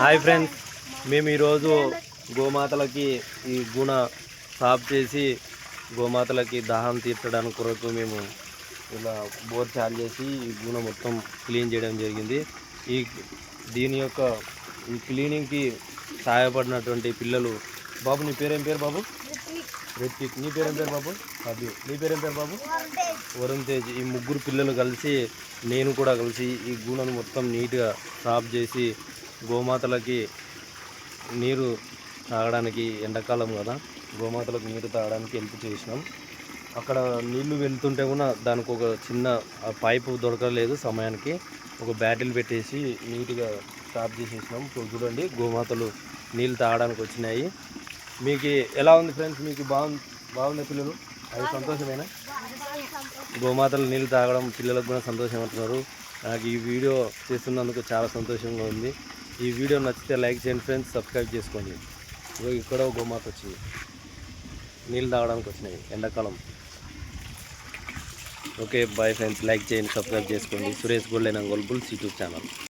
Hi friends, మేము ఈరోజు గోమాతలకి ఈ గుణ సాఫ్ చేసి గోమాతలకి దాహం తీర్చడానికి కొరకు మేము ఇలా బోర్ చాలు చేసి ఈ గుణ మొత్తం క్లీన్ చేయడం జరిగింది. దీని యొక్క ఈ క్లీనింగ్కి సహాయపడినటువంటి పిల్లలు. బాబు నీ పేరేం పేరు బాబు? రిత్విక్. నీ పేరేం పేరు బాబు? అభి. నీ పేరేం పేరు బాబు? వరుణ్ తేజ్. ఈ ముగ్గురు పిల్లలు కలిసి నేను కూడా కలిసి ఈ గూనెను మొత్తం నీట్గా సాఫ్ చేసి గోమాతలకి నీరు తాగడానికి, ఎండాకాలం కదా, గోమాతలకు నీరు తాగడానికి హెల్ప్ చేసినాం. అక్కడ నీళ్లు వెళ్తుంటే కూడా దానికి ఒక చిన్న పైపు దొరకలేదు సమయానికి. ఒక బ్యాటిల్ పెట్టేసి నీట్గా సాఫ్ చేసేసినాం. చూడండి, గోమాతలు నీళ్ళు తాగడానికి వచ్చినాయి. మీకు ఎలా ఉంది ఫ్రెండ్స్? మీకు బాగుంది పిల్లలు? అది సంతోషమేనా? గోమాతలు నీళ్ళు తాగడం పిల్లలకు కూడా సంతోషం అంటున్నారు. నాకు ఈ వీడియో చేస్తున్నందుకు చాలా సంతోషంగా ఉంది. ఈ వీడియో నచ్చితే లైక్ చేయండి ఫ్రెండ్స్, సబ్స్క్రైబ్ చేసుకోండి. ఇక్కడ గోమాత వచ్చింది, నీళ్ళు తాగడానికి వచ్చినాయి ఎండాకాలం. ఓకే బాయ్ ఫ్రెండ్స్, లైక్ చేయండి, సబ్స్క్రైబ్ చేసుకోండి. Suresh golden Ongole bulls YouTube channel.